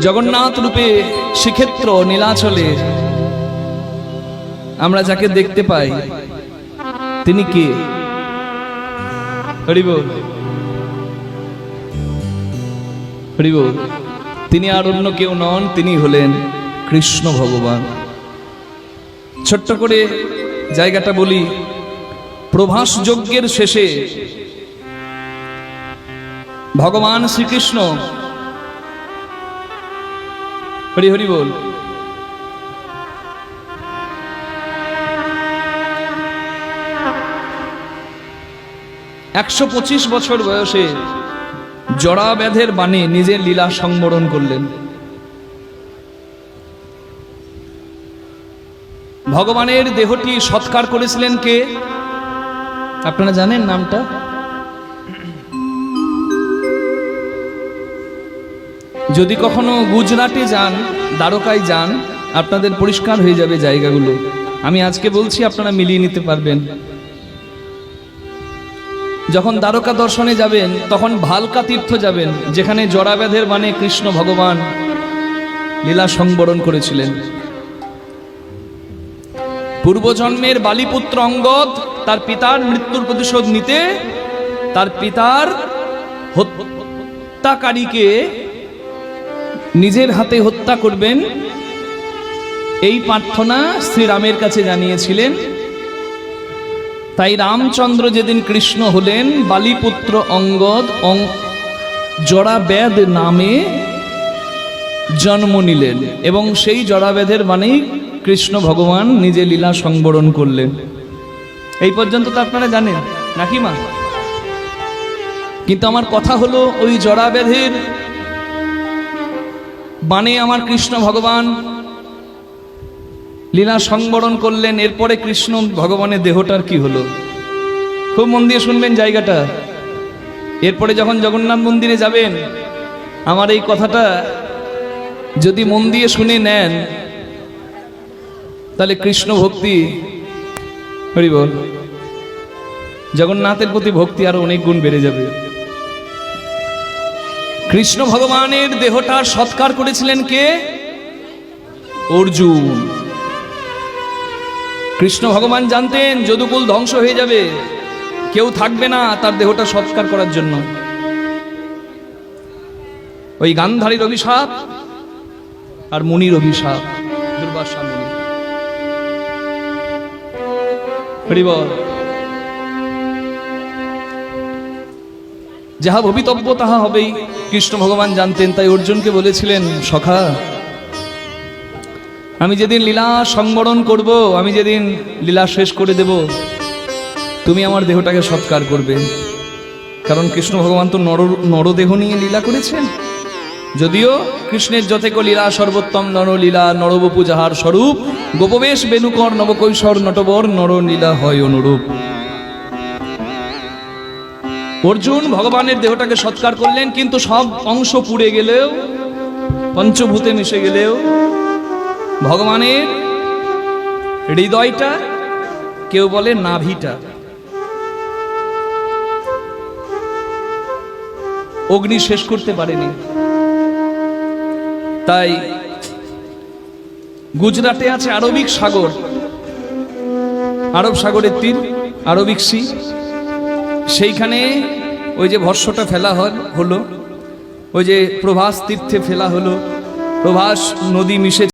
জগন্নাথ রূপে শ্রীক্ষেত্র নীলাচলে আমরা যাকে দেখতে পাই তিনি কে? হরি বল, হরি বল। তিনি আর অন্য কেউ নন, তিনি হলেন কৃষ্ণ ভগবান। ছোট্ট করে জায়গাটা বলি, প্রভাস যজ্ঞের শেষে ভগবান শ্রীকৃষ্ণ, হরি হরি বল, 125 বছর বয়সে জরাব্যাধের বাণে নিজের লীলা সংবরণ করলেন। ভগবানের দেহটি সৎকার করেছিলেন কে? আপনারা জানেন নামটা? যদি কখনো গুজরাটে যান, দ্বারকায় যান, আপনাদের পরিষ্কার হয়ে যাবে জায়গাগুলো। আমি আজকে বলছি, আপনারা মিলিয়ে নিতে পারবেন। যখন দ্বারকা দর্শনে যাবেন তখন ভালকা তীর্থ যাবেন, যেখানে জরাব্যাধের বাণে কৃষ্ণ ভগবান লীলা সংবরণ করেছিলেন। পূর্বজন্মের বালিপুত্র অঙ্গদ তার পিতার মৃত্যুর প্রতিশোধ নিতে তার পিতার হত্যাকারীকে নিজের হাতে হত্যা করবেন, এই প্রার্থনা শ্রীরামের কাছে জানিয়েছিলেন। তাই রামচন্দ্র যেদিন কৃষ্ণ হলেন, বালিপুত্র অঙ্গদ জরাব্যাধ নামে জন্ম নিলেন এবং সেই জরাব্যাধের বাণেই কৃষ্ণ ভগবান নিজে লীলা সংবরণ করলেন। এই পর্যন্ত তো আপনারা জানেন নাকি মা? কিন্তু আমার কথা হলো, ওই জরাব্যাধের বাণে আমার কৃষ্ণ ভগবান লীলা সংবরণ করলেন। এরপরে কৃষ্ণ ভগবানের দেহটার কি হলো? খুব মন দিয়ে শুনবেন জায়গাটা। এরপরে যখন জগন্নাথ মন্দিরে যাবেন, আমার এই কথাটা যদি মন দিয়ে শুনে নেন, তাহলে কৃষ্ণ ভক্তি, হরি বল, জগন্নাথের প্রতি ভক্তি আরো অনেক গুণ বেড়ে যাবে। কৃষ্ণ ভগবানের দেহটার সৎকার করেছিলেন কে? অর্জুন। কৃষ্ণ ভগবান জানতেন যদুকুল ধ্বংস হয়ে যাবে, কেউ থাকবে না তার দেহটা সৎকার করার জন্য। ওই গান্ধারীর অভিশাপ আর মুনির অভিশাপ, দুর্বাসা মুনি, হরি বল। যাহা ভবিতব্য তাহা হবেই কৃষ্ণ ভগবান জানতেন। তাই অর্জুনকে বলেছিলেন, সখা, আমি যেদিন লীলা সংবরণ করব, আমি যেদিন লীলা শেষ করে দেব, তুমি আমার দেহটাকে সৎকার করবে। কারণ কৃষ্ণ ভগবান তো নরদেহ নিয়ে লীলা করেছেন। যদিও কৃষ্ণের যথেক লীলা সর্বোত্তম নরলীলা, নরবপু যাহার স্বরূপ, গোপবেশ বেণুকর নবকৈশোর নটবর নরলীলা হয় অনুরূপ। অর্জুন ভগবানের দেহটাকে সৎকার করলেন, কিন্তু সব অংশ পুড়ে গেলেও, পঞ্চভূতে মিশে গেলেও ভগবানের হৃদয়টা, কেউ বলে নাভিটা, অগ্নি শেষ করতে পারেনি। তাই গুজরাটে আছে আরবিক সাগর, আরব সাগরের তীর, আরবিক সি। সেইখানে ওই যে ভস্মটা ফেলা হলো, ওই যে প্রভাস তীর্থে ফেলা হলো, প্রভাস নদী মিশে